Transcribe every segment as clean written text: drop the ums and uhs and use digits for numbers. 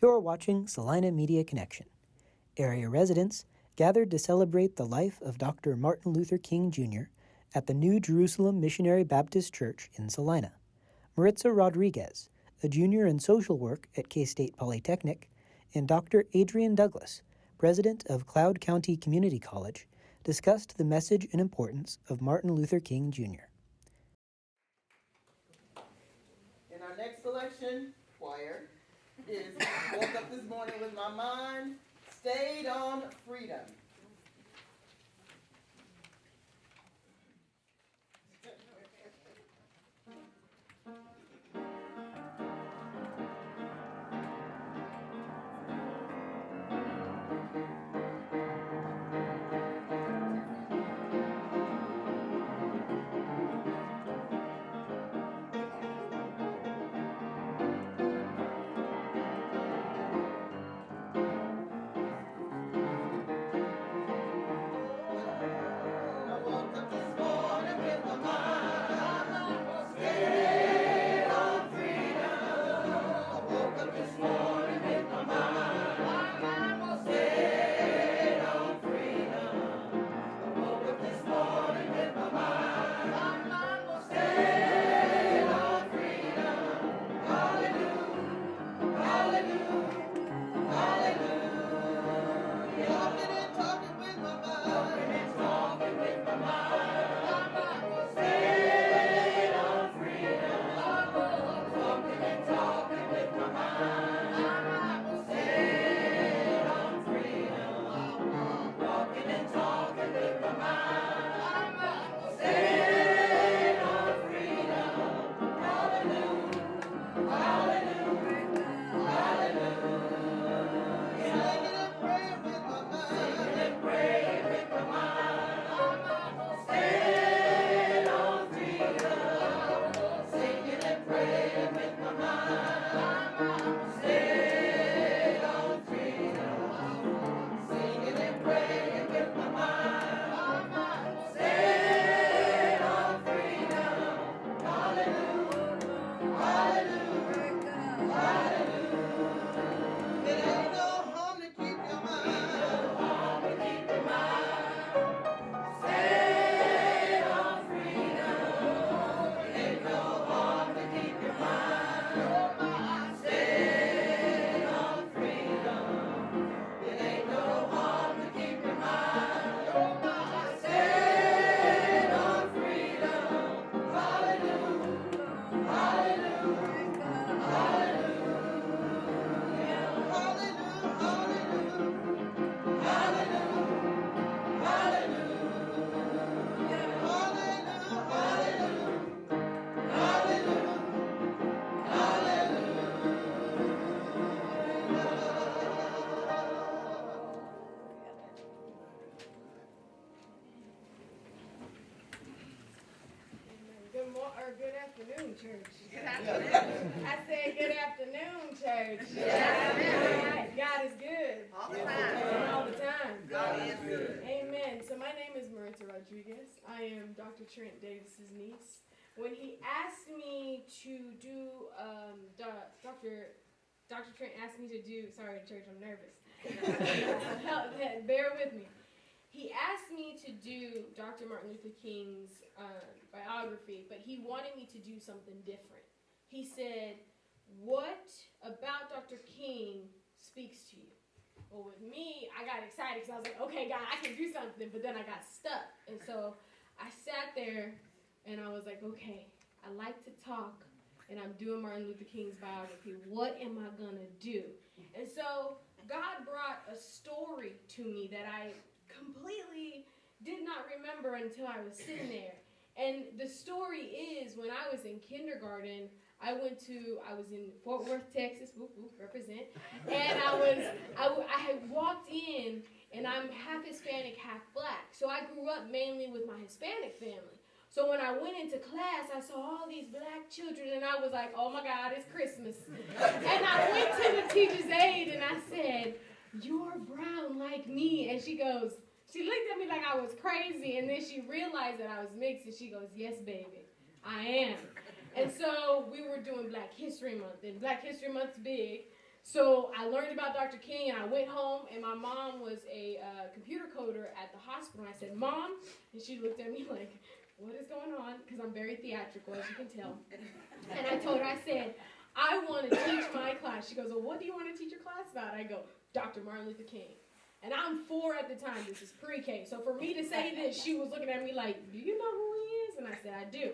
You're watching Salina Media Connection. Area residents gathered to celebrate the life of Dr. Martin Luther King Jr. at the new Jerusalem Missionary Baptist Church in Salina. Maritza Rodriguez, a junior in social work at K-State Polytechnic, and Dr. Adrian Douglas, president of Cloud County Community College, discussed the message and importance of Martin Luther King Jr. In our next selection, choir, is Woke Up This Morning With My Mind, Stayed on Freedom. Good afternoon, church. Good afternoon. I said good afternoon, church. Yeah. God is good. All the time. All the time. God is good. Amen. So my name is Maritza Rodriguez. I am Dr. Trent Davis's niece. When he asked me to do, Dr. Trent asked me to do, sorry, church, I'm nervous. Bear with me. He asked me to do Dr. Martin Luther King's biography, but he wanted me to do something different. He said, what about Dr. King speaks to you? Well, with me, I got excited because I was like, okay, God, I can do something, but then I got stuck. And so I sat there and I was like, okay, I like to talk, and I'm doing Martin Luther King's biography. What am I going to do? And so God brought a story to me that I completely did not remember until I was sitting there. And the story is, when I was in kindergarten, I was in Fort Worth, Texas, whoop, whoop, represent, and I had walked in, and I'm half Hispanic, half black, so I grew up mainly with my Hispanic family. So when I went into class, I saw all these black children, and I was like, oh my God, it's Christmas. And I went to the teacher's aide, and I said, you're brown like me, and she looked at me like I was crazy, and then she realized that I was mixed, and she goes, yes, baby, I am. And so we were doing Black History Month, and Black History Month's big. So I learned about Dr. King, and I went home, and my mom was a computer coder at the hospital. I said, Mom, and she looked at me like, what is going on? Because I'm very theatrical, as you can tell. And I told her, I said, I want to teach my class. She goes, well, what do you want to teach your class about? I go, Dr. Martin Luther King. And I'm 4 at the time. This is pre-K. So for me to say this, she was looking at me like, do you know who he is? And I said, I do.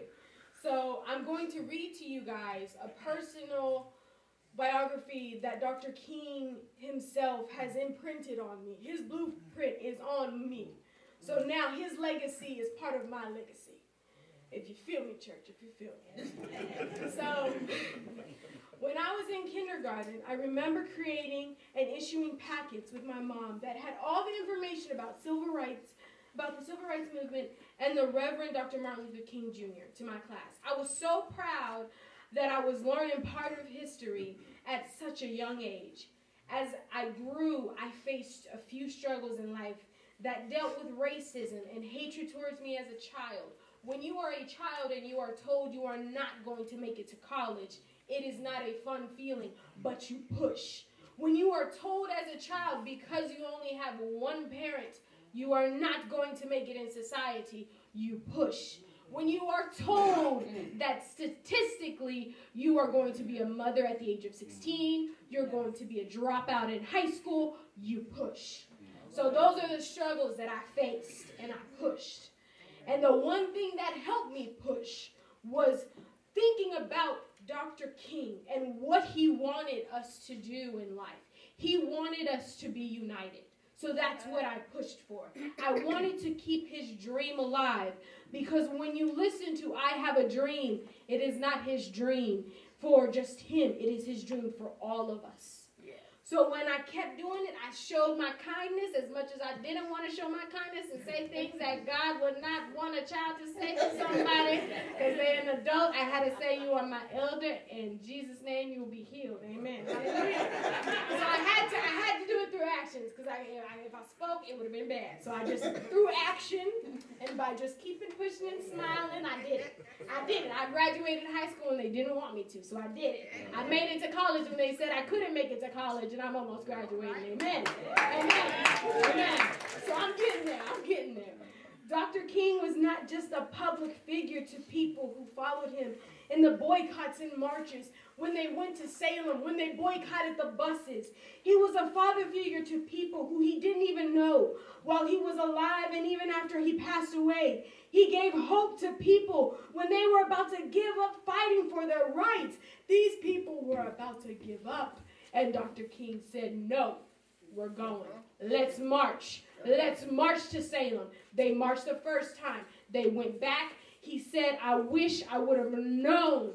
So I'm going to read to you guys a personal biography that Dr. King himself has imprinted on me. His blueprint is on me. So now his legacy is part of my legacy. If you feel me, church, if you feel me. So when I was in kindergarten, I remember creating and issuing packets with my mom that had all the information about civil rights, about the civil rights movement, and the Reverend Dr. Martin Luther King Jr. to my class. I was so proud that I was learning part of history at such a young age. As I grew, I faced a few struggles in life that dealt with racism and hatred towards me as a child. When you are a child and you are told you are not going to make it to college, it is not a fun feeling, but you push. When you are told as a child, because you only have one parent, you are not going to make it in society, you push. When you are told that statistically you are going to be a mother at the age of 16, you're going to be a dropout in high school, you push. So those are the struggles that I faced and I pushed. And the one thing that helped me push was thinking about Dr. King and what he wanted us to do in life. He wanted us to be united. So that's what I pushed for. I wanted to keep his dream alive, because when you listen to I Have a Dream, it is not his dream for just him. It is his dream for all of us. So when I kept doing it, I showed my kindness as much as I didn't want to show my kindness and say things that God would not want a child to say to somebody. Because they're an adult, I had to say, you are my elder. In Jesus' name, you will be healed. Amen. Hallelujah. So I had to do it through actions, because if I spoke, it would have been bad. So I just, through action, and by just keeping pushing and smiling, I did it. I graduated high school and they didn't want me to, so I did it. I made it to college when they said I couldn't make it to college, and I'm almost graduating. Amen. Amen. Amen. So I'm getting there. Dr. King was not just a public figure to people who followed him in the boycotts and marches, when they went to Salem, when they boycotted the buses. He was a father figure to people who he didn't even know while he was alive, and even after he passed away. He gave hope to people when they were about to give up fighting for their rights. These people were about to give up. And Dr. King said, no, we're going. Let's march. Let's march to Salem. They marched the first time. They went back. He said, I wish I would have known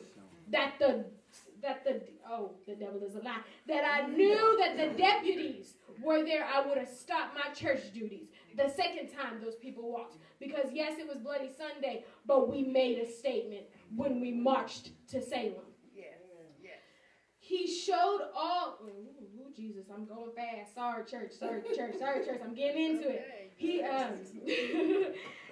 that the devil is a lie, that I knew that the deputies were there, I would have stopped my church duties. The second time those people walked. Because yes, it was Bloody Sunday, but we made a statement when we marched to Salem. He showed all, Jesus, I'm going fast. Sorry, church, I'm getting into it.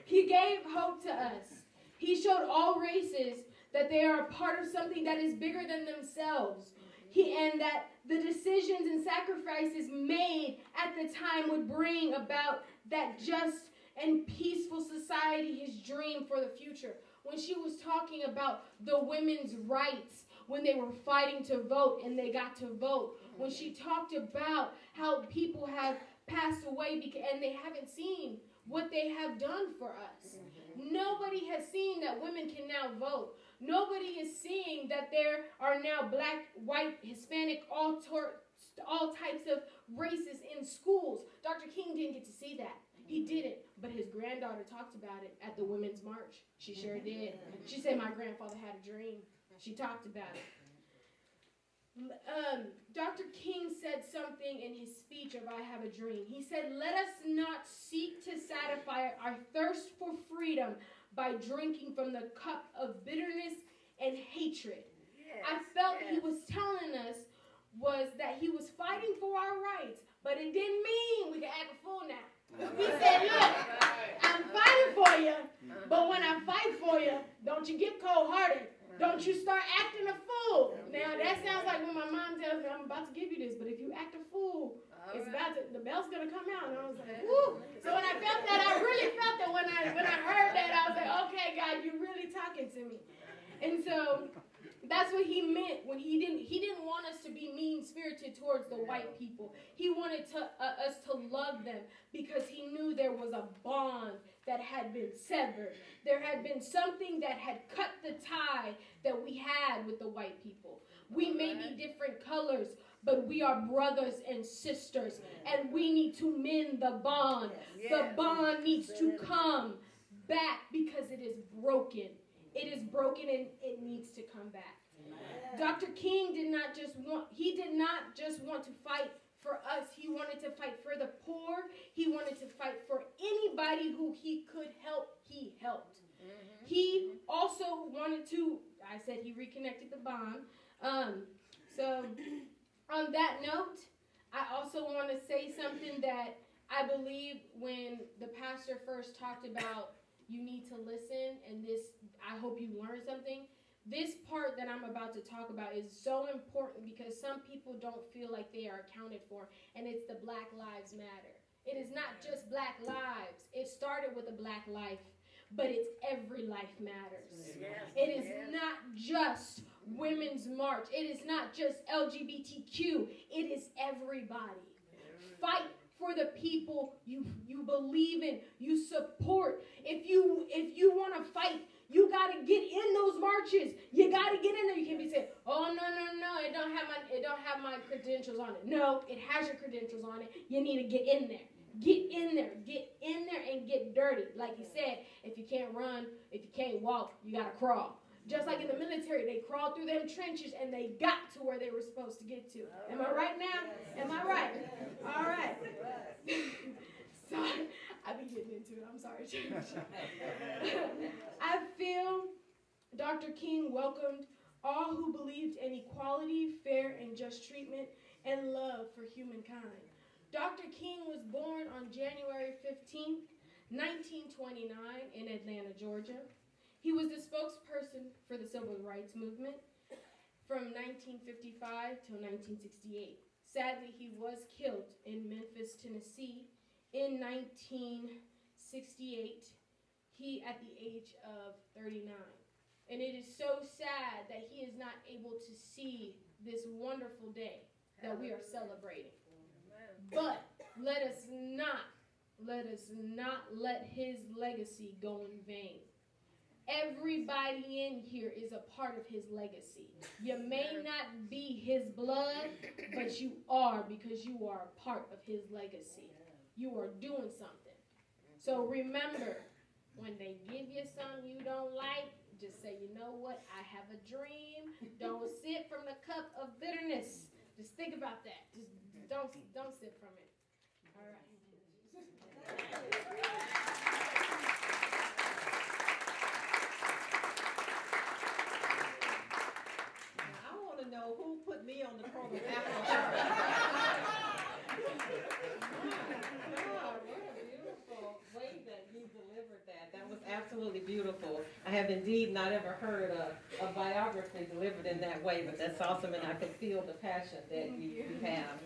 He gave hope to us. He showed all races that they are a part of something that is bigger than themselves. And that the decisions and sacrifices made at the time would bring about that just and peaceful society, his dream for the future. When she was talking about the women's rights, when they were fighting to vote and they got to vote. When she talked about how people have passed away and they haven't seen what they have done for us. Nobody has seen that women can now vote. Nobody is seeing that there are now black, white, Hispanic, all types of races in schools. Dr. King didn't get to see that. He didn't, but his granddaughter talked about it at the Women's March. She sure did. She said, my grandfather had a dream. She talked about it. Dr. King said something in his speech of I Have a Dream. He said, let us not seek to satisfy our thirst for freedom by drinking from the cup of bitterness and hatred. Yes, I felt he was telling us was that he was fighting for our rights, but it didn't mean we could act a fool now. He said, look, I'm fighting for you, but when I fight for you, don't you get cold-hearted. Don't you start acting a fool. Now, that sounds like when my mom tells me, I'm about to give you this, but if you act a fool, the bell's going to come out. And I was like, woo. So when I felt that, I really felt that when I heard that, I was like, okay, God, you're really talking to me. And so that's what he meant when he didn't want us to be mean-spirited towards the white people. He wanted us to love them because he knew there was a bond that had been severed. There had been something that had cut the tie that we had with the white people. We may be different colors, but we are brothers and sisters, and we need to mend the bond. The bond needs to come back because it is broken. It is broken and it needs to come back. Dr. King did not just want to fight for us. He wanted to fight for the poor. He wanted to fight for anybody who he could help, he helped. He also wanted to, I said he reconnected the bond. So on that note, I also want to say something that I believe when the pastor first talked about you need to listen, and this, I hope you learned something. This part that I'm about to talk about is so important because some people don't feel like they are accounted for, and it's the Black Lives Matter. It is not just Black lives. It started with a Black life, but it's every life matters. It is not just Women's March. It is not just LGBTQ. It is everybody. Fight for the people you believe in, you support. If you want to fight, you got to get in those marches. You got to get in there. You can't be saying, "Oh no, it don't have my credentials on it." No, it has your credentials on it. You need to get in there. Get in there. Get in there and get dirty. Like he said, if you can't run, if you can't walk, you got to crawl. Just like in the military, they crawled through them trenches and they got to where they were supposed to get to. Am I right now? Am I right? All right. Sorry. I've been getting into it. I'm sorry, church. I feel Dr. King welcomed all who believed in equality, fair and just treatment, and love for humankind. Dr. King was born on January 15th, 1929 in Atlanta, Georgia. He was the spokesperson for the Civil Rights Movement from 1955 till 1968. Sadly, he was killed in Memphis, Tennessee in 1968, at the age of 39. And it is so sad that he is not able to see this wonderful day that we are celebrating. But let us not let his legacy go in vain. Everybody in here is a part of his legacy. You may not be his blood, but you are, because you are a part of his legacy. You are doing something. So remember, when they give you something you don't like, just say, you know what, I have a dream. Don't sip from the cup of bitterness. Just think about that. Just don't sip from it. All right. Know who put me on the program after what a beautiful way that you delivered that. That was absolutely beautiful. I have indeed not ever heard a biography delivered in that way, but that's awesome, and I could feel the passion that you have.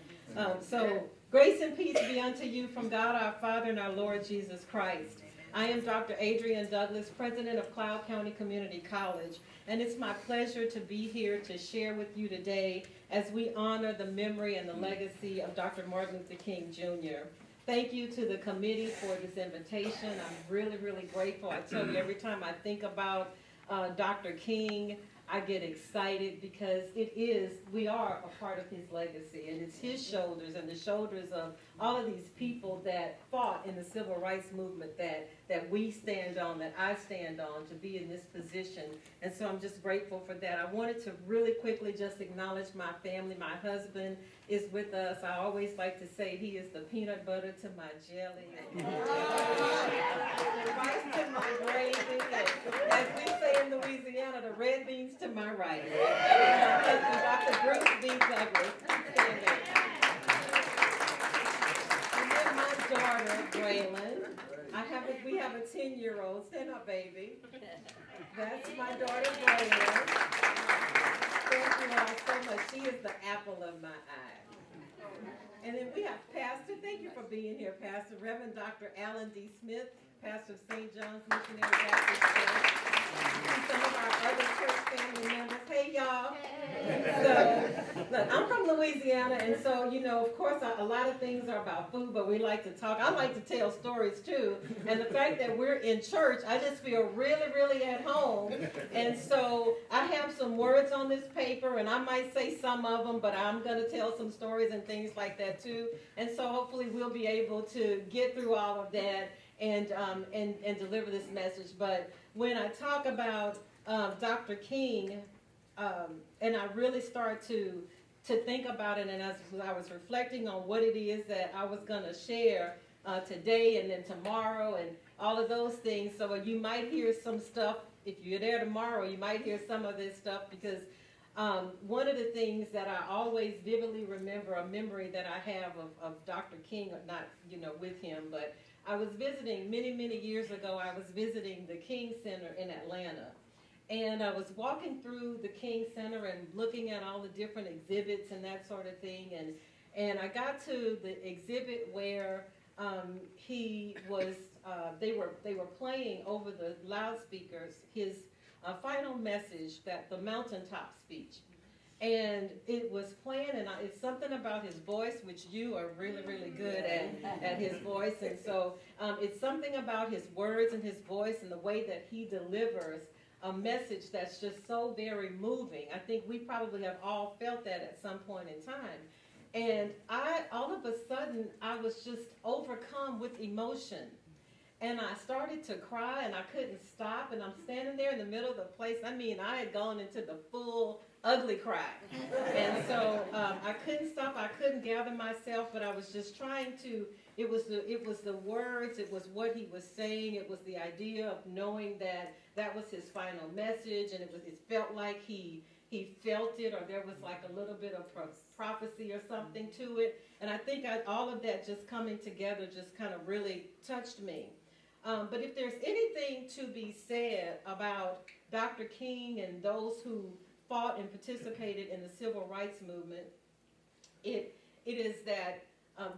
So, grace and peace be unto you from God our Father and our Lord Jesus Christ. I am Dr. Adrian Douglas, president of Cloud County Community College, and it's my pleasure to be here to share with you today as we honor the memory and the legacy of Dr. Martin Luther King Jr. Thank you to the committee for this invitation. I'm really, really grateful. I tell you, every time I think about Dr. King, I get excited because we are a part of his legacy, and it's his shoulders and the shoulders of all of these people that fought in the civil rights movement that we stand on, that I stand on, to be in this position. And so I'm just grateful for that. I wanted to really quickly just acknowledge my family. My husband is with us. I always like to say he is the peanut butter to my jelly, the rice to my gravy, and as we say in Louisiana, the red beans to my rice. Dr. Bruce B. Douglas. And then my daughter, Braylon. We have a 10-year-old. Stand up, baby. That's my daughter, Blair. Thank you all so much. She is the apple of my eye. And then we have Pastor, thank you for being here, Pastor, Reverend Dr. Alan D. Smith, pastor of St. John's Missionary Baptist Church. And some of our other church family members. Hey, y'all. So, look, I'm from Louisiana, and so, of course, a lot of things are about food, but we like to talk. I like to tell stories, too. And the fact that we're in church, I just feel really, really at home. And so I have some words on this paper, and I might say some of them, but I'm going to tell some stories and things like that, too. And so hopefully we'll be able to get through all of that and deliver this message. But when I talk about Dr. King, and I really start to think about it, and as I was reflecting on what it is that I was going to share today and then tomorrow and all of those things, so you might hear some stuff. If you're there tomorrow, you might hear some of this stuff, because one of the things that I always vividly remember, a memory that I have of Dr. King, not with him, but I was visiting many years ago. I was visiting the King Center in Atlanta. And I was walking through the King Center and looking at all the different exhibits and that sort of thing. And I got to the exhibit where he was, they were playing over the loudspeakers his final message, the mountaintop speech. And it was playing, and it's something about his voice, which you are really, really good at his voice. And so it's something about his words and his voice and the way that he delivers a message that's just so very moving. I think we probably have all felt that at some point in time. And all of a sudden, I was just overcome with emotion. And I started to cry, and I couldn't stop, and I'm standing there in the middle of the place. I mean, I had gone into the full ugly cry. And so I couldn't stop, I couldn't gather myself, but I was just trying to, it was the words, it was what he was saying, it was the idea of knowing that that was his final message, and it felt like he felt it, or there was like a little bit of prophecy or something to it. And I think all of that just coming together just kind of really touched me. But if there's anything to be said about Dr. King and those who fought and participated in the civil rights movement, it is that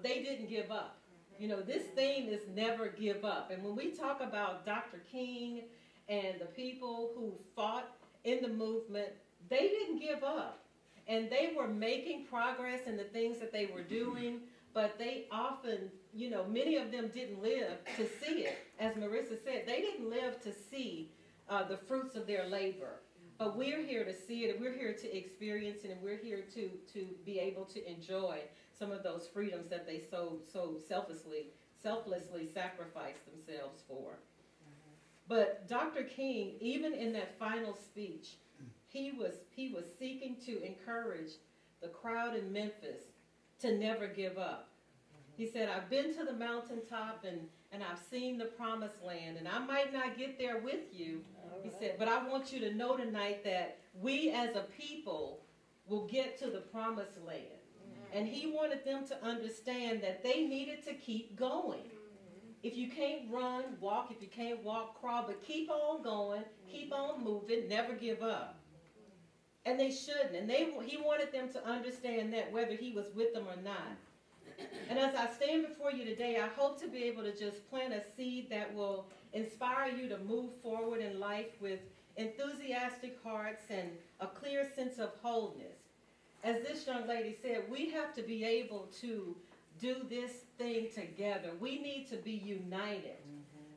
they didn't give up. This theme is never give up. And when we talk about Dr. King and the people who fought in the movement, they didn't give up. And they were making progress in the things that they were doing, but they often, many of them didn't live to see it. As Maritza said, they didn't live to see the fruits of their labor. But we're here to see it, and we're here to experience it, and we're here to be able to enjoy some of those freedoms that they so selflessly sacrificed themselves for. But Dr. King, even in that final speech, he was seeking to encourage the crowd in Memphis to never give up. He said, I've been to the mountaintop and I've seen the promised land, and I might not get there with you. He said, but I want you to know tonight that we as a people will get to the promised land. And he wanted them to understand that they needed to keep going. If you can't run, walk. If you can't walk, crawl. But keep on going, keep on moving, never give up. And they shouldn't. And he wanted them to understand that, whether he was with them or not. And as I stand before you today, I hope to be able to just plant a seed that will inspire you to move forward in life with enthusiastic hearts and a clear sense of wholeness. As this young lady said, we have to be able to do this thing together. We need to be united,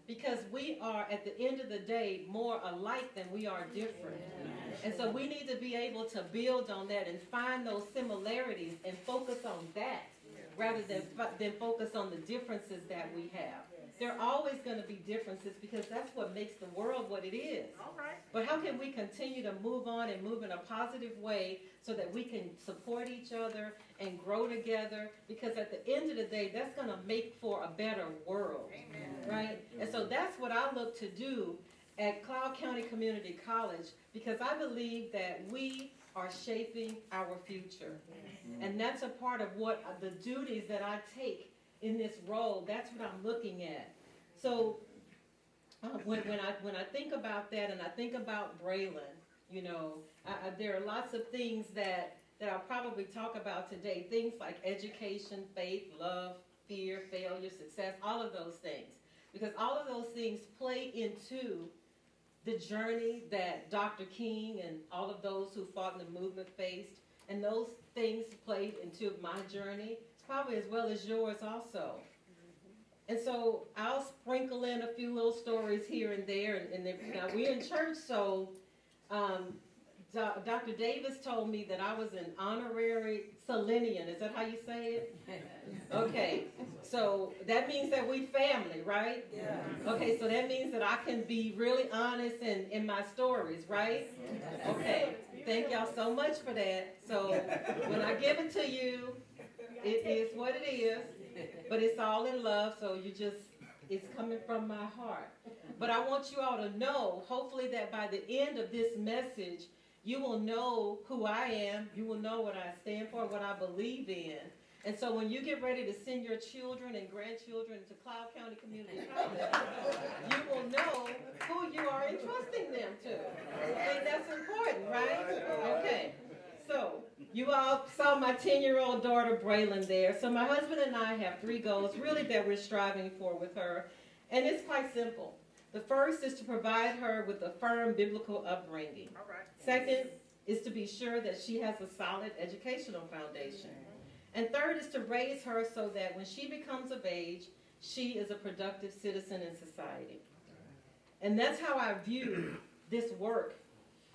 because we are, at the end of the day, more alike than we are different. And so we need to be able to build on that and find those similarities and focus on that, rather than focus on the differences that we have. There are always going to be differences, because that's what makes the world what it is. All right. But how can we continue to move on and move in a positive way so that we can support each other and grow together? Because at the end of the day, that's going to make for a better world. Amen. Right? And so that's what I look to do at Cloud County Community College, because I believe that we are shaping our future. And that's a part of what the duties that I take in this role. That's what I'm looking at. So when I think about that, and I think about Braylon, you know, there are lots of things that I'll probably talk about today. Things like education, faith, love, fear, failure, success, all of those things. Because all of those things play into the journey that Dr. King and all of those who fought in the movement faced. And those things played into my journey, probably as well as yours also. And so I'll sprinkle in a few little stories here and there. Now we're in church, so Dr. Davis told me that I was an honorary Salinian. Is that how you say it? Okay, so that means that we family, right? Yeah. Okay, so that means that I can be really honest in my stories, right? Okay, thank y'all so much for that. So when I give it to you, it is what it is, but it's all in love, so it's coming from my heart. But I want you all to know, hopefully that by the end of this message, you will know who I am, you will know what I stand for, what I believe in. And so when you get ready to send your children and grandchildren to Cloud County Community College, you will know who you are entrusting them to. I think that's important, right? Okay. So you all saw my 10-year-old daughter, Braylon, there. So my husband and I have 3 goals, really, that we're striving for with her. And it's quite simple. The first is to provide her with a firm biblical upbringing. All right. Second is to be sure that she has a solid educational foundation. And third is to raise her so that when she becomes of age, she is a productive citizen in society. And that's how I view this work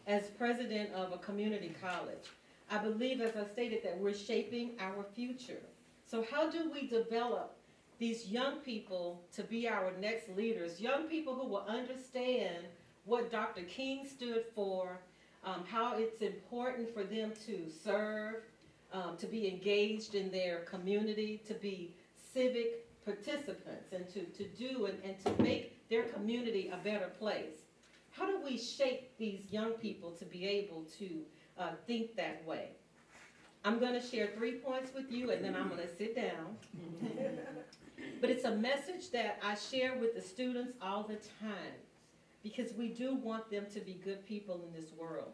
as president of a community college. I believe, as I stated, that we're shaping our future. So how do we develop these young people to be our next leaders, young people who will understand what Dr. King stood for, how it's important for them to serve, to be engaged in their community, to be civic participants, and to do and to make their community a better place. How do we shape these young people to be able to think that way? I'm going to share 3 points with you, and then I'm going to sit down. But it's a message that I share with the students all the time, because we do want them to be good people in this world.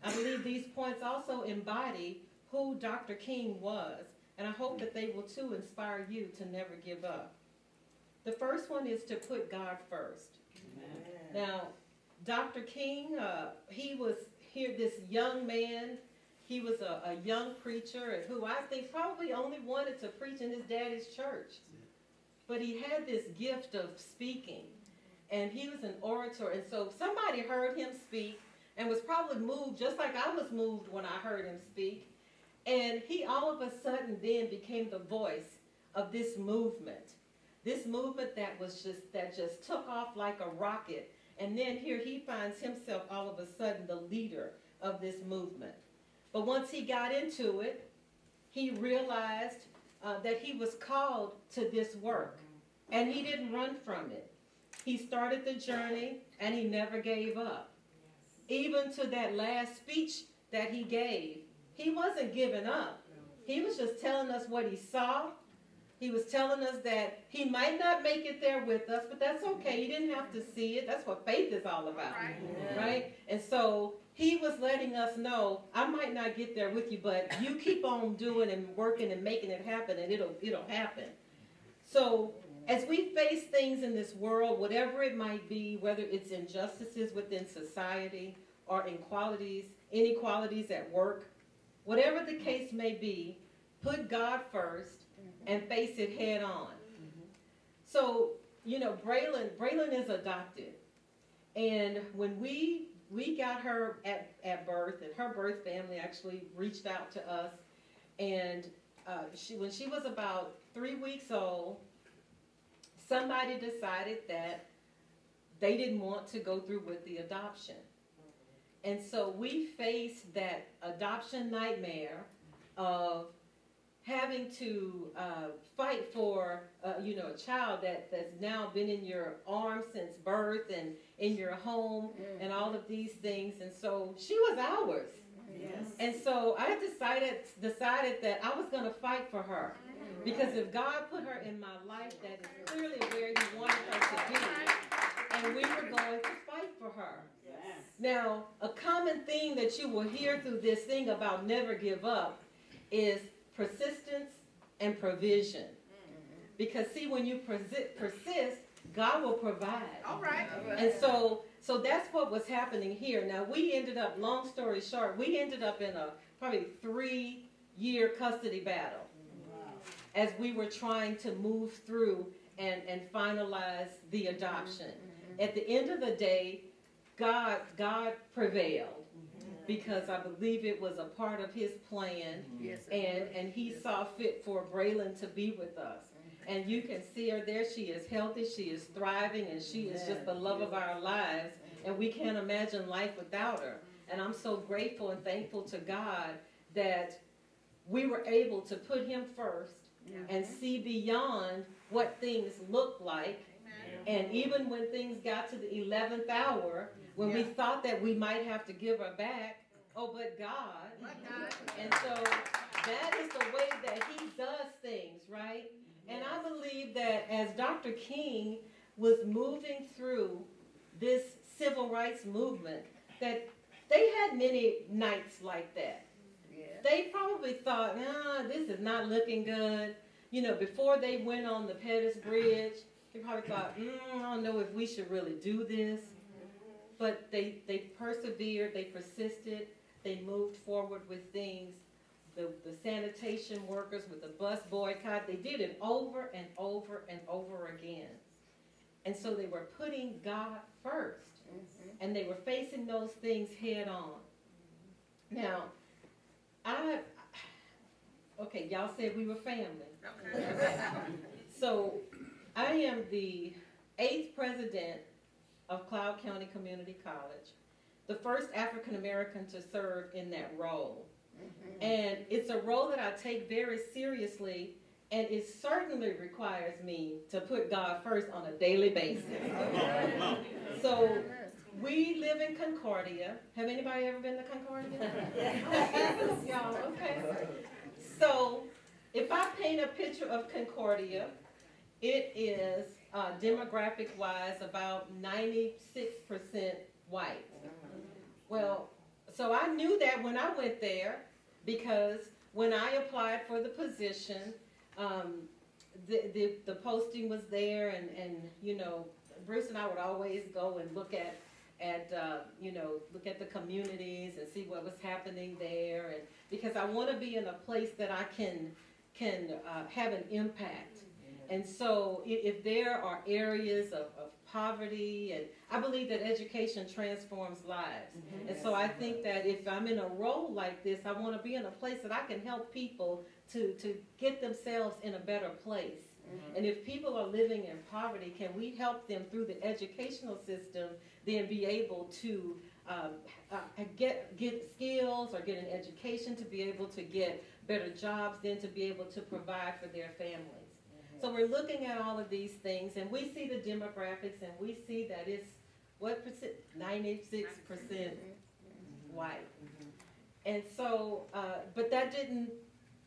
I believe these points also embody who Dr. King was, and I hope that they will too inspire you to never give up. The first one is to put God first. Amen. Now, Dr. King, he was here, this young man. He was a young preacher who I think probably only wanted to preach in his daddy's church. But he had this gift of speaking, and he was an orator. And so somebody heard him speak and was probably moved, just like I was moved when I heard him speak. And he all of a sudden then became the voice of this movement that just took off like a rocket. And then here he finds himself all of a sudden the leader of this movement. But once he got into it, he realized that he was called to this work, and he didn't run from it. He started the journey, and he never gave up. Even to that last speech that he gave, he wasn't giving up. He was just telling us what he saw. He was telling us that he might not make it there with us, but that's okay. He didn't have to see it. That's what faith is all about, right? And so he was letting us know, I might not get there with you, but you keep on doing and working and making it happen, and it'll happen. So as we face things in this world, whatever it might be, whether it's injustices within society or inequalities at work, whatever the case may be, put God first and face it head on. So, you know, Braylon is adopted. And when we got her at birth, and her birth family actually reached out to us, and when she was about 3 weeks old, somebody decided that they didn't want to go through with the adoption. And so we faced that adoption nightmare of having to fight for a child that's now been in your arms since birth and in your home and all of these things. And so she was ours. Yes. And so I decided that I was going to fight for her. Because if God put her in my life, that is clearly where He wanted her to be. And we were going to fight for her. Yes. Now, a common theme that you will hear through this thing about never give up is persistence and provision. Because see, when you persist, God will provide. All right. And so that's what was happening here. Now, we ended up, long story short, we ended up in a probably 3-year custody battle as we were trying to move through and finalize the adoption. At the end of the day, God prevailed because I believe it was a part of His plan, and He saw fit for Braylon to be with us. And you can see her there. She is healthy, she is thriving, and she is just the love of our lives. And we can't imagine life without her. And I'm so grateful and thankful to God that we were able to put Him first and see beyond what things look like. And even when things got to the 11th hour, when we thought that we might have to give her back, but God. And so that is the way that He does things, right? And I believe that as Dr. King was moving through this civil rights movement, that they had many nights like that. They probably thought, this is not looking good. Before they went on the Pettus Bridge, they probably thought, I don't know if we should really do this. But they persevered, they persisted, they moved forward with things. The sanitation workers with the bus boycott, they did it over and over and over again. And so they were putting God first. And they were facing those things head on. Now, okay, y'all said we were family. So I am the 8th president of Cloud County Community College, the first African American to serve in that role. And it's a role that I take very seriously, and it certainly requires me to put God first on a daily basis. So we live in Concordia. Have anybody ever been to Concordia? Y'all, okay. So if I paint a picture of Concordia, it is demographic-wise about 96% white. Well, so I knew that when I went there, because when I applied for the position, the posting was there, and Bruce and I would always go and look at the communities and see what was happening there, and because I want to be in a place that I can have an impact. And so if there are areas of poverty, and I believe that education transforms lives. And so I think that if I'm in a role like this, I want to be in a place that I can help people to get themselves in a better place. And if people are living in poverty, can we help them through the educational system then be able to get skills or get an education to be able to get better jobs, then to be able to provide for their families. So we're looking at all of these things, and we see the demographics, and we see that it's, what percent? 96% white. And so, but that didn't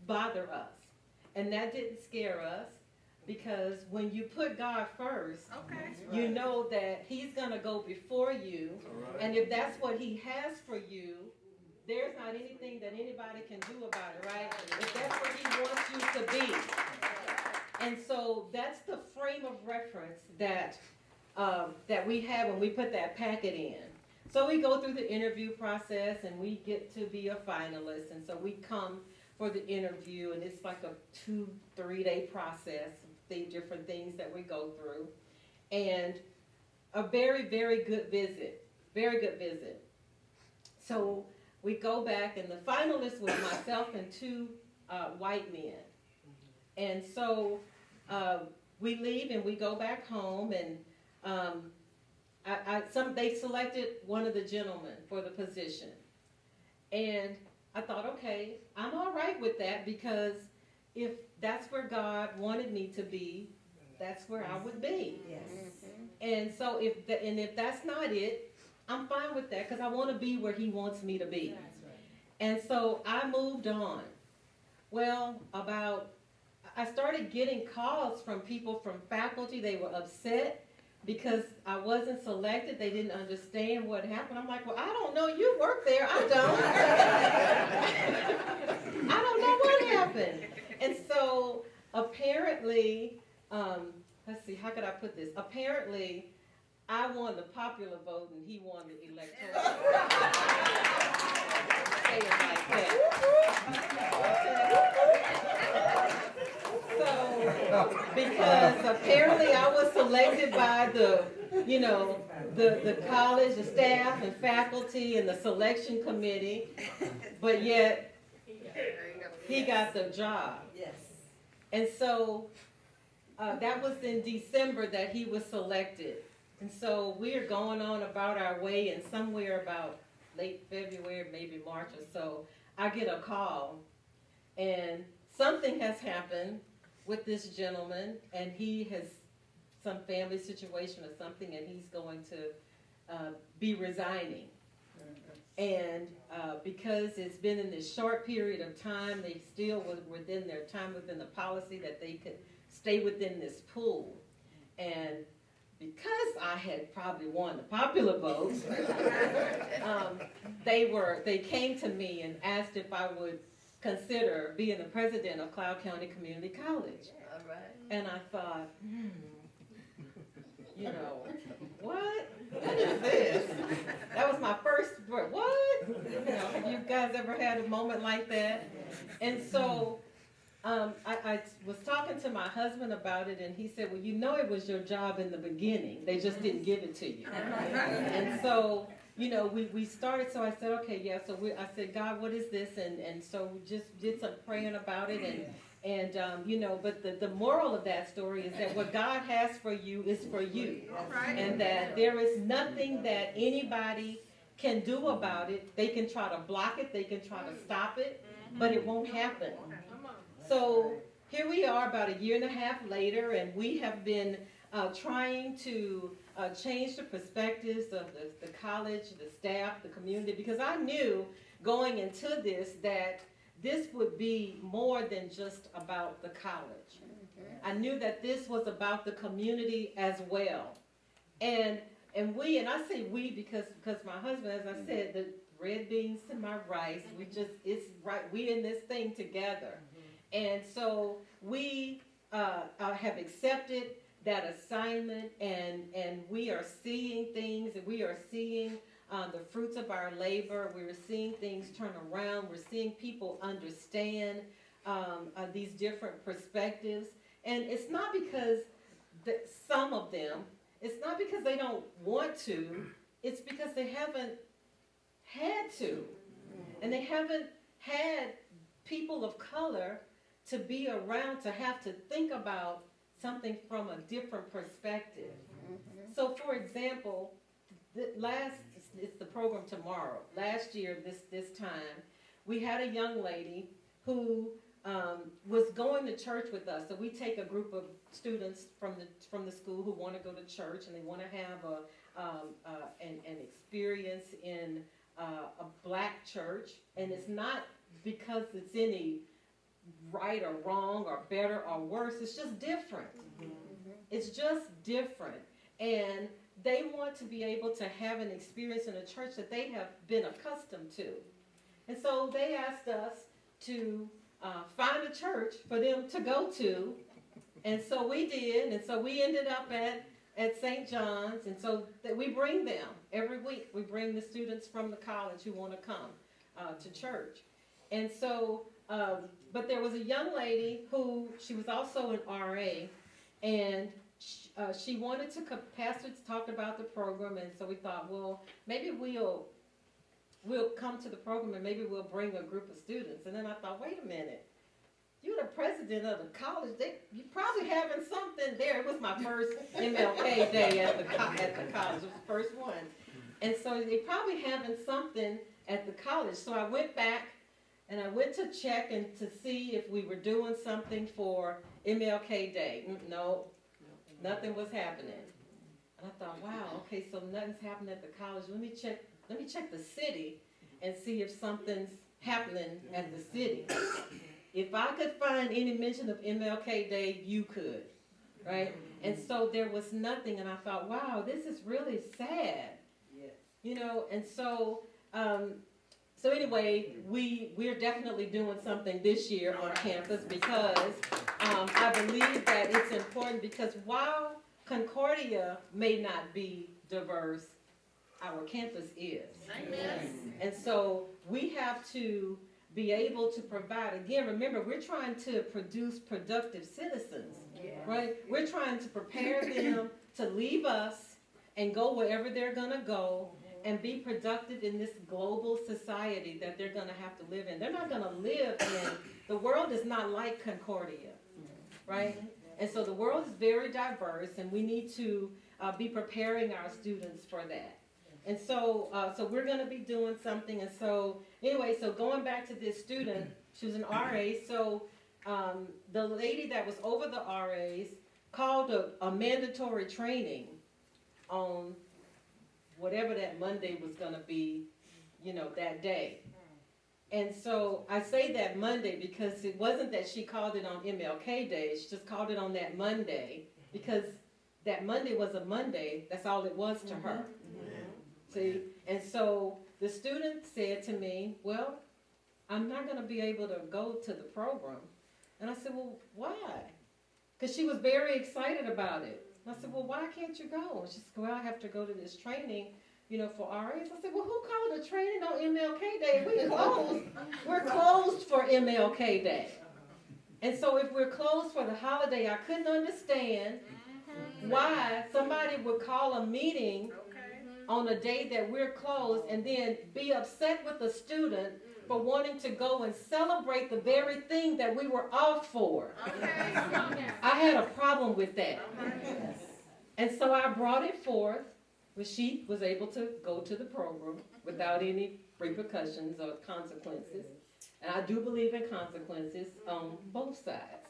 bother us, and that didn't scare us, because when you put God first, you know that He's going to go before you, and if that's what He has for you, there's not anything that anybody can do about it, right? If that's what He wants you to be. And so that's the frame of reference that we have when we put that packet in. So we go through the interview process, and we get to be a finalist. And so we come for the interview, and it's like a 2-3 day process, the different things that we go through. And a very, very good visit. Very good visit. So we go back, and the finalist was myself and 2 white men. And so we leave, and we go back home, and they selected one of the gentlemen for the position. And I thought, okay, I'm all right with that, because if that's where God wanted me to be, that's where I would be. Yes. And so if that's not it, I'm fine with that, because I want to be where He wants me to be. And so I moved on. Well, I started getting calls from people from faculty. They were upset because I wasn't selected. They didn't understand what happened. I'm like, well, I don't know. You work there. I don't. I don't know what happened. And so apparently, let's see, how could I put this? Apparently, I won the popular vote and he won the electoral vote. Say it like that. So, because apparently I was selected by the college, the staff and faculty and the selection committee, but yet he got the job. Yes. And so that was in December that he was selected. And so we are going on about our way, and somewhere about late February, maybe March or so, I get a call, and something has happened with this gentleman, and he has some family situation or something, and he's going to be resigning. And because it's been in this short period of time, they still were within their time within the policy that they could stay within this pool. And because I had probably won the popular vote, they came to me and asked if I would consider being the president of Cloud County Community College. All right. And I thought, what? What is this? That was my first word. What? Have you guys ever had a moment like that? And so I was talking to my husband about it, and he said, well, it was your job in the beginning. They just didn't give it to you. And so, we started, so I said, okay, yeah, so I said, God, what is this? And so we just did some praying about it, but the moral of that story is that what God has for you is for you. And that there is nothing that anybody can do about it. They can try to block it, they can try to stop it, but it won't happen. So here we are about a year and a half later, and we have been trying to change the perspectives of the college, the staff, the community, because I knew going into this that this would be more than just about the college. I knew that this was about the community as well. And I say we because my husband, as I said, the red beans to my rice, it's right, we in this thing together. And so we have accepted that assignment, and we are seeing things, and we are seeing the fruits of our labor. We're seeing things turn around. We're seeing people understand these different perspectives. And it's not because some of them, it's not because they don't want to, it's because they haven't had to. And they haven't had people of color to be around to have to think about something from a different perspective. So for example, it's the program tomorrow. Last year, this time, we had a young lady who was going to church with us. So we take a group of students from the school who want to go to church, and they want to have an experience in a black church. And it's not because it's any right or wrong or better or worse. It's just different. It's just different. And they want to be able to have an experience in a church that they have been accustomed to. And so they asked us to find a church for them to go to. And so we did. And so we ended up at St. John's. And so we bring them every week. We bring the students from the college who want to come to church. And so, but there was a young lady who, she was also an RA, and she wanted to come. Pastor talked about the program, and so we thought, well, maybe we'll come to the program, and maybe we'll bring a group of students. And then I thought, wait a minute, you're the president of the college. You're probably having something there. It was my first MLK day at the college. It was the first one. And so they probably having something at the college. So I went back, and I went to check and to see if we were doing something for MLK Day. No, nothing was happening. And I thought, wow, okay, so nothing's happening at the college. Let me check the city and see if something's happening at the city. If I could find any mention of MLK Day, you could, right? And so there was nothing, and I thought, wow, this is really sad, you know. And so, so anyway, we're definitely doing something this year on campus because I believe that it's important because while Concordia may not be diverse, our campus is. Amen. And so we have to be able to provide, again, remember, we're trying to produce productive citizens, right? We're trying to prepare them to leave us and go wherever they're going to go and be productive in this global society that they're going to have to live in. They're not going to live in, the world is not like Concordia, right? And so the world is very diverse, and we need to be preparing our students for that. And so, so we're going to be doing something. And so, anyway, so going back to this student, she was an RA. So the lady that was over the RAs called a mandatory training on whatever that Monday was going to be, you know, that day. And so I say that Monday because it wasn't that she called it on MLK Day. She just called it on that Monday because that Monday was a Monday. That's all it was to her. See? And so the student said to me, well, I'm not going to be able to go to the program. And I said, well, why? Because she was very excited about it. And I said, well, why can't you go? And she said, well, I have to go to this training, you know, for RAs. I said, well, who called a training on MLK Day? We closed. We're closed for MLK Day. And so if we're closed for the holiday, I couldn't understand why somebody would call a meeting on a day that we're closed and then be upset with the student for wanting to go and celebrate the very thing that we were off for. I had a problem with that. And so I brought it forth, but she was able to go to the program without any repercussions or consequences. And I do believe in consequences on both sides,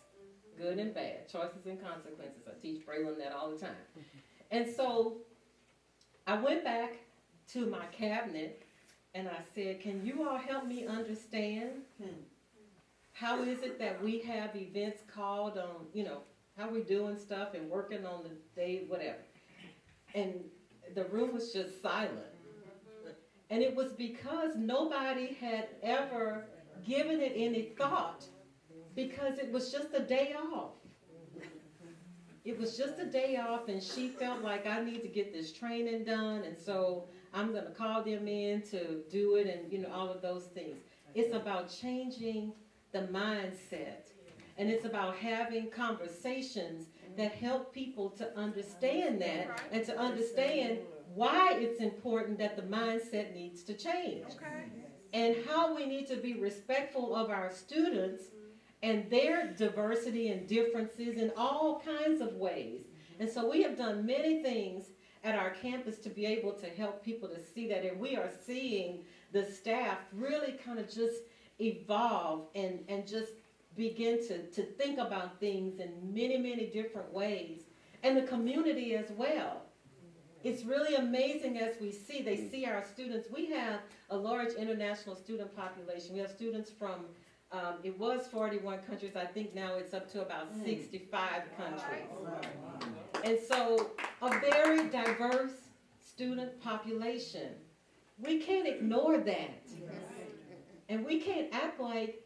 good and bad, choices and consequences. I teach Braylon that all the time. And so I went back to my cabinet and I said, can you all help me understand how is it that we have events called on, you know, how we're doing stuff and working on the day, whatever. And the room was just silent. And it was because nobody had ever given it any thought because it was just a day off. It was just a day off, and she felt like I need to get this training done, and so I'm going to call them in to do it, and you know, all of those things. It's about changing the mindset, and it's about having conversations that help people to understand that and to understand why it's important that the mindset needs to change, and how we need to be respectful of our students and their diversity and differences in all kinds of ways. And so we have done many things at our campus to be able to help people to see that. And we are seeing the staff really kind of just evolve and just begin to think about things in many, many different ways. And the community as well. It's really amazing as we see, they see our students. We have a large international student population. We have students from it was 41 countries. I think now it's up to about 65 countries. And so a very diverse student population. We can't ignore that. And we can't act like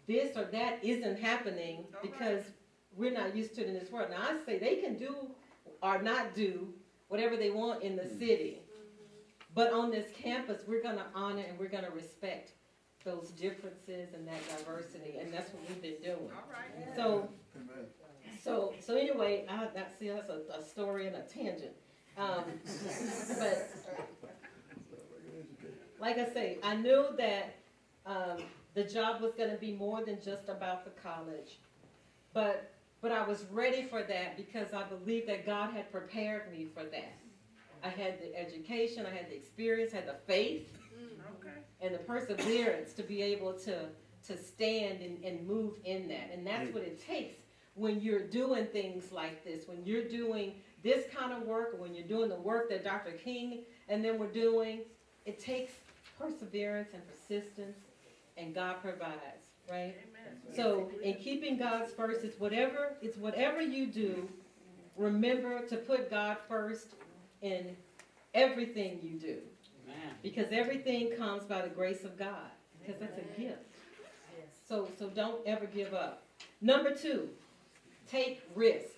this or that isn't happening because we're not used to it in this world. Now I say they can do or not do whatever they want in the city. But on this campus, we're going to honor and we're going to respect those differences and that diversity, and that's what we've been doing. So anyway, that's a story and a tangent. But like I say, I knew that the job was going to be more than just about the college, but I was ready for that because I believed that God had prepared me for that. I had the education, I had the experience, had the faith, and the perseverance to be able to stand and move in that. And that's what it takes when you're doing things like this, when you're doing this kind of work, or when you're doing the work that Dr. King and them were doing. It takes perseverance and persistence and God provides, right? So in keeping God's first, it's whatever you do, remember to put God first in everything you do. Because everything comes by the grace of God. Because that's a gift. So don't ever give up. Number 2, take risk,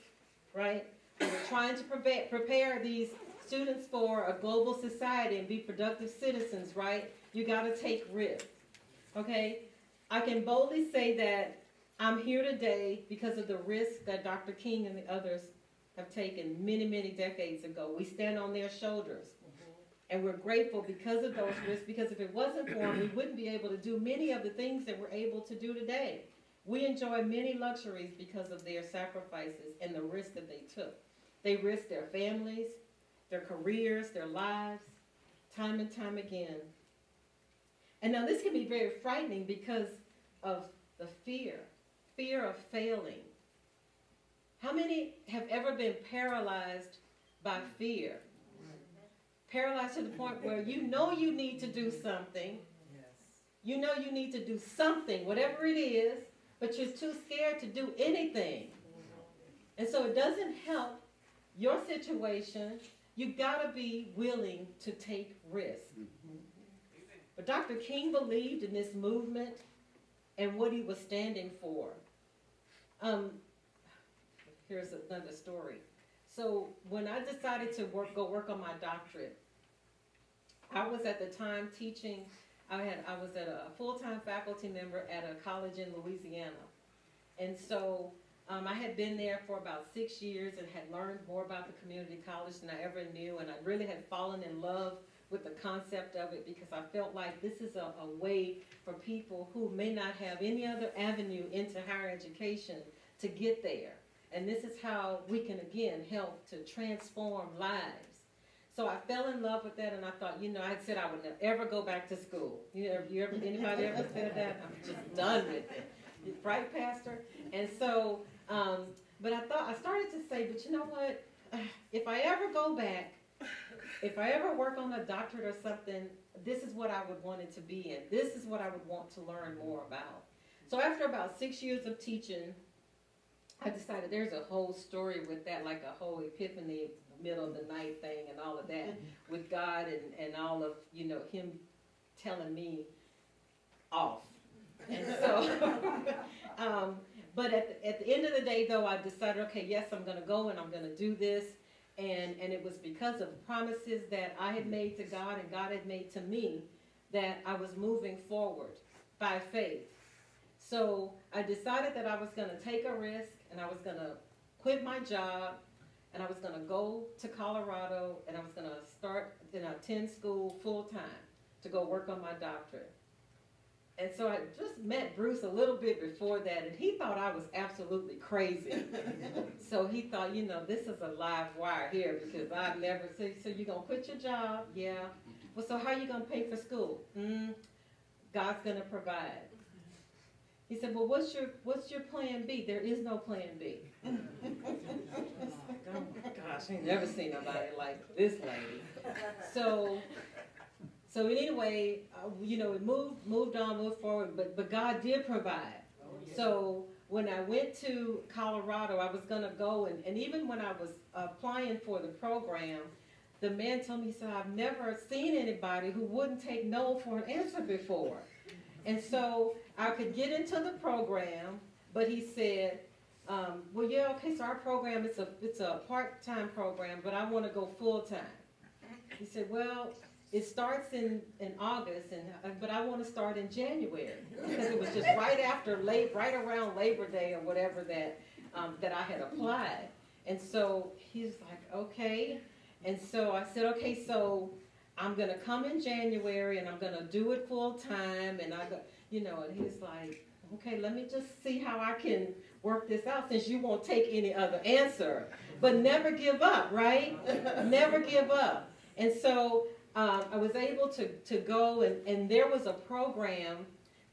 right? When we're trying to prepare these students for a global society and be productive citizens, right? You got to take risk, okay? I can boldly say that I'm here today because of the risk that Dr. King and the others have taken many, many decades ago. We stand on their shoulders. And we're grateful because of those risks, because if it wasn't for them, we wouldn't be able to do many of the things that we're able to do today. We enjoy many luxuries because of their sacrifices and the risks that they took. They risked their families, their careers, their lives, time and time again. And now this can be very frightening because of the fear of failing. How many have ever been paralyzed by fear? Paralyzed to the point where you know you need to do something. You know you need to do something, whatever it is, but you're too scared to do anything. And so it doesn't help your situation. You've got to be willing to take risks. But Dr. King believed in this movement and what he was standing for. Here's another story. So when I decided to go work on my doctorate, I was at the time teaching. I was at a full-time faculty member at a college in Louisiana, and so I had been there for about 6 years and had learned more about the community college than I ever knew, and I really had fallen in love with the concept of it because I felt like this is a way for people who may not have any other avenue into higher education to get there. And this is how we can, again, help to transform lives. So I fell in love with that, and I thought, I had said I would never ever go back to school. Anybody ever said that? I'm just done with it. Right, Pastor? And so, but I started to say, but you know what? If I ever go back, if I ever work on a doctorate or something, this is what I would want it to be in. This is what I would want to learn more about. So after about 6 years of teaching, I decided there's a whole story with that, like a whole epiphany, middle of the night thing and all of that with God and all of, him telling me off. And so, but at the end of the day, though, I decided, okay, yes, I'm going to go and I'm going to do this. And it was because of promises that I had made to God and God had made to me that I was moving forward by faith. So I decided that I was going to take a risk and I was going to quit my job and I was going to go to Colorado and I was going to start and attend school full time to go work on my doctorate. And so I just met Bruce a little bit before that, and he thought I was absolutely crazy. So he thought, this is a live wire here because I've never said, so you're going to quit your job? Yeah. Well, so how are you going to pay for school? God's going to provide. He said, well, what's your plan B? There is no plan B. I was like, oh my gosh, I ain't never seen nobody like this lady. So anyway, it moved on, moved forward, but God did provide. So when I went to Colorado, I was going to go, and even when I was applying for the program, the man told me, he said, I've never seen anybody who wouldn't take no for an answer before. And so I could get into the program, but he said, well, yeah, okay, so our program, it's a part-time program, but I want to go full-time. He said, well, it starts in August, but I want to start in January because it was just right around Labor Day or whatever that I had applied. And so he's like, okay. And so I said, okay, so I'm going to come in January and I'm going to do it full time. And and he's like, okay, let me just see how I can work this out since you won't take any other answer. But never give up, right? Never give up. And so I was able to go, and there was a program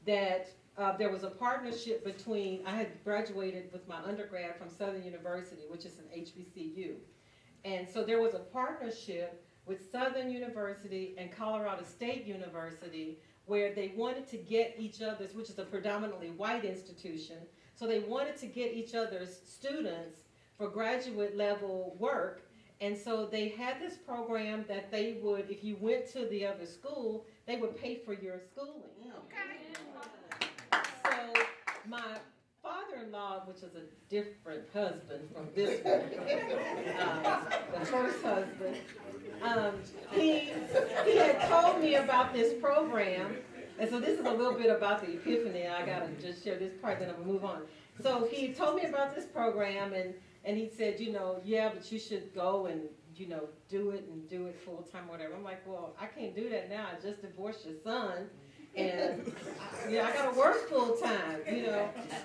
that there was a partnership between, I had graduated with my undergrad from Southern University, which is an HBCU. And so there was a partnership with Southern University and Colorado State University where they wanted to get each other's, which is a predominantly white institution, so they wanted to get each other's students for graduate level work. And so they had this program that they would, if you went to the other school, they would pay for your schooling. Okay. So my father-in-law, which is a different husband from this one, the first husband, he had told me about this program. And so this is a little bit about the epiphany. I got to just share this part, then I'm going to move on. So he told me about this program, and he said, yeah, but you should go and, do it full time or whatever. I'm like, well, I can't do that now. I just divorced your son. And, I got to work full time,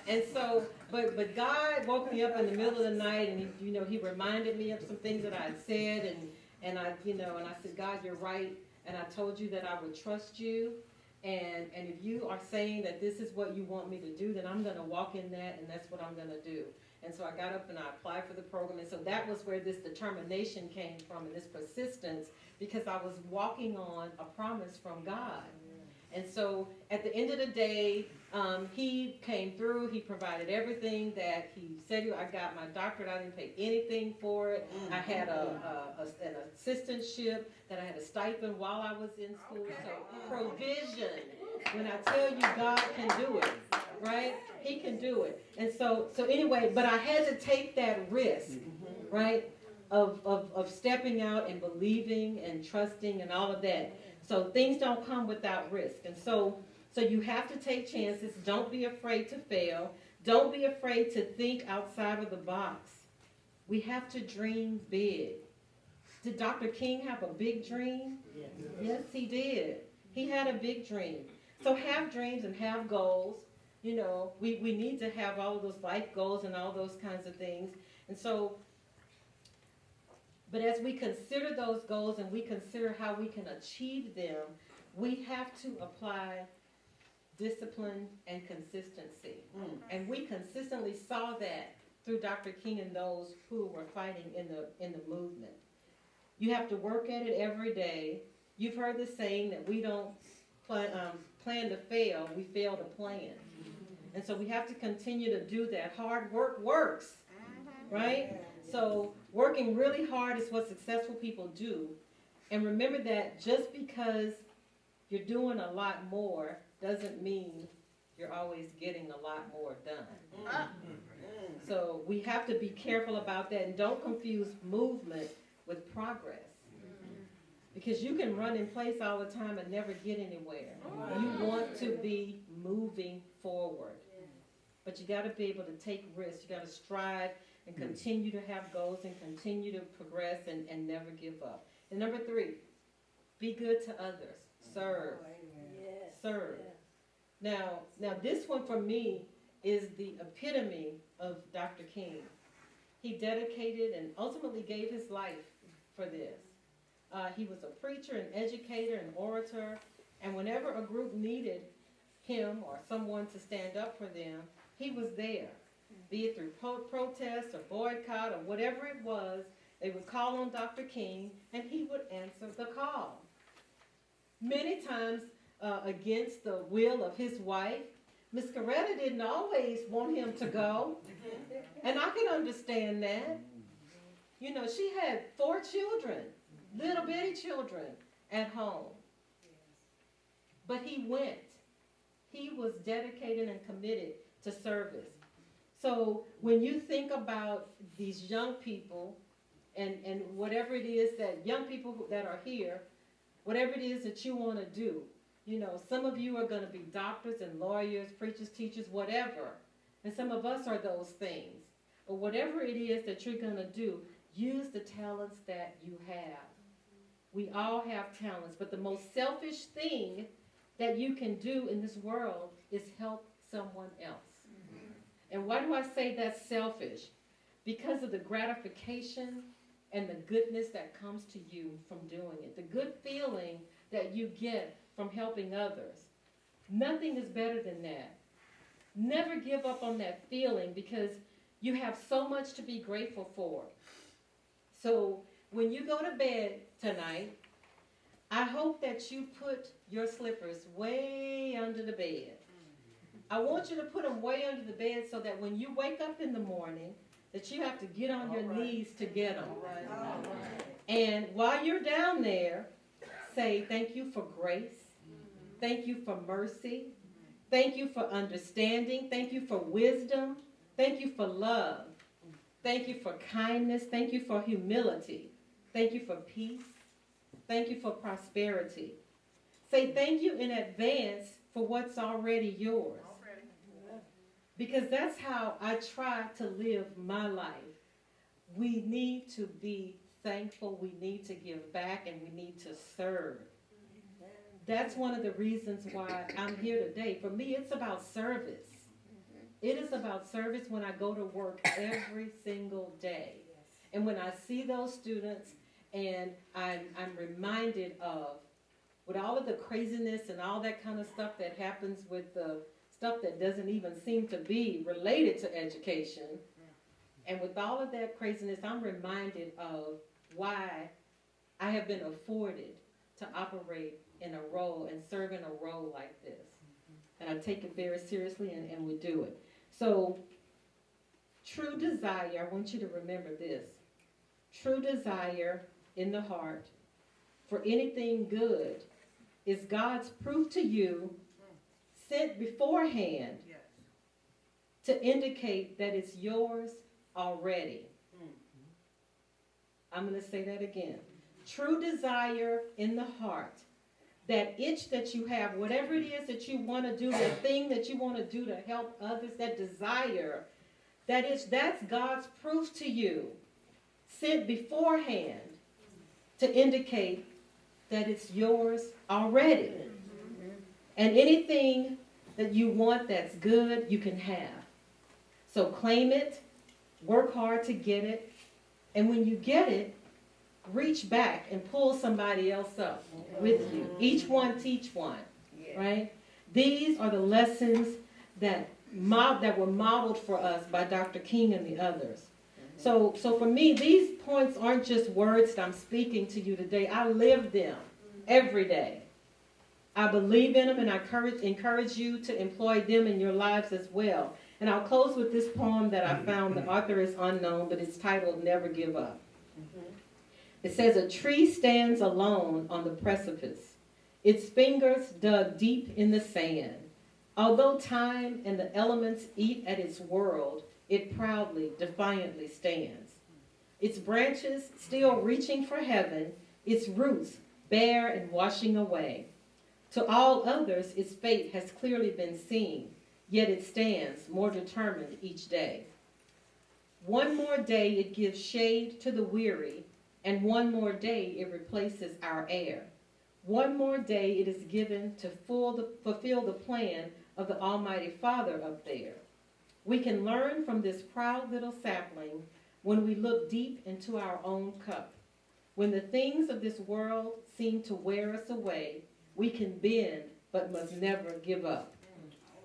And so, but God woke me up in the middle of the night, and he reminded me of some things that I had said, and I said, God, you're right. And I told you that I would trust you. And if you are saying that this is what you want me to do, then I'm going to walk in that, and that's what I'm going to do. And so I got up and I applied for the program. And so that was where this determination came from, and this persistence, because I was walking on a promise from God. And so at the end of the day, he came through. He provided everything that he said. I got my doctorate. I didn't pay anything for it. I had an assistantship that I had a stipend while I was in school. So provision. When I tell you God can do it, right? He can do it. And so anyway, but I had to take that risk, right, of stepping out and believing and trusting and all of that. So things don't come without risk. And so you have to take chances. Don't be afraid to fail. Don't be afraid to think outside of the box. We have to dream big. Did Dr. King have a big dream? Yes, he did. He had a big dream. So have dreams and have goals. We need to have all of those life goals and all those kinds of things. And so, but as we consider those goals and we consider how we can achieve them, we have to apply discipline and consistency. And we consistently saw that through Dr. King and those who were fighting in the movement. You have to work at it every day. You've heard the saying that we don't plan to fail, we fail to plan. And so we have to continue to do that. Hard work works, right? So working really hard is what successful people do. And remember that just because you're doing a lot more doesn't mean you're always getting a lot more done. So we have to be careful about that, and don't confuse movement with progress. Because you can run in place all the time and never get anywhere. You want to be moving forward. But you got to be able to take risks. You got to strive and continue to have goals and continue to progress and never give up. And number 3, be good to others. Serve. Serve. Now this one for me is the epitome of Dr. King. He dedicated and ultimately gave his life for this. He was a preacher, an educator, an orator, and whenever a group needed him or someone to stand up for them, he was there. Be it through protest or boycott or whatever it was, they would call on Dr. King, and he would answer the call. Many times against the will of his wife. Miss Coretta didn't always want him to go, and I can understand that. She had 4 children, little bitty children at home. But he went. He was dedicated and committed to service. So when you think about these young people and whatever it is that young people that are here, whatever it is that you want to do, some of you are going to be doctors and lawyers, preachers, teachers, whatever. And some of us are those things. But whatever it is that you're going to do, use the talents that you have. We all have talents, but the most selfish thing that you can do in this world is help someone else. And why do I say that's selfish? Because of the gratification and the goodness that comes to you from doing it. The good feeling that you get from helping others. Nothing is better than that. Never give up on that feeling because you have so much to be grateful for. So when you go to bed tonight, I hope that you put your slippers way under the bed. I want you to put them way under the bed so that when you wake up in the morning, that you have to get on your knees to get them. And while you're down there, say thank you for grace. Thank you for mercy. Thank you for understanding. Thank you for wisdom. Thank you for love. Thank you for kindness. Thank you for humility. Thank you for peace. Thank you for prosperity. Say thank you in advance for what's already yours. Because that's how I try to live my life. We need to be thankful. We need to give back, and we need to serve. That's one of the reasons why I'm here today. For me, it's about service. It is about service when I go to work every single day. And when I see those students, and I'm reminded of, with all of the craziness and all that kind of stuff that happens with the stuff that doesn't even seem to be related to education, and with all of that craziness, I'm reminded of why I have been afforded to operate in a role and serve in a role like this. And I take it very seriously, and we do it. So, true desire, I want you to remember this. True desire in the heart for anything good is God's proof to you, sent beforehand, to indicate that it's yours already. I'm going to say that again. True desire in the heart, that itch that you have, whatever it is that you want to do, that thing that you want to do to help others, that desire, that's God's proof to you, sent beforehand to indicate that it's yours already. And anything that you want that's good, you can have. So claim it, work hard to get it, and when you get it, reach back and pull somebody else up with you. Each one teach one, right? These are the lessons that were modeled for us by Dr. King and the others. So for me, these points aren't just words that I'm speaking to you today. I live them every day. I believe in them, and I encourage you to employ them in your lives as well. And I'll close with this poem that I found. The author is unknown, but it's titled Never Give Up. It says, a tree stands alone on the precipice, its fingers dug deep in the sand. Although time and the elements eat at its world, it proudly, defiantly stands. Its branches still reaching for heaven, its roots bare and washing away. To all others, its fate has clearly been seen, yet it stands more determined each day. One more day it gives shade to the weary, and one more day it replaces our air. One more day it is given to fulfill the plan of the Almighty Father up there. We can learn from this proud little sapling when we look deep into our own cup. When the things of this world seem to wear us away, we can bend but must never give up.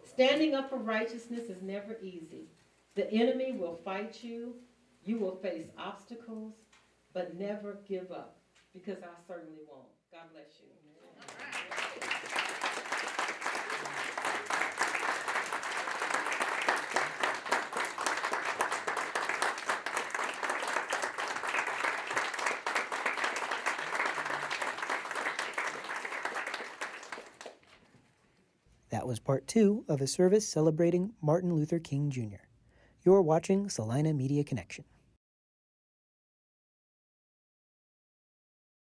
Standing up for righteousness is never easy. The enemy will fight you. You will face obstacles, but never give up, because I certainly won't. God bless you. That was part 2 of a service celebrating Martin Luther King Jr. You're watching Salina Media Connection.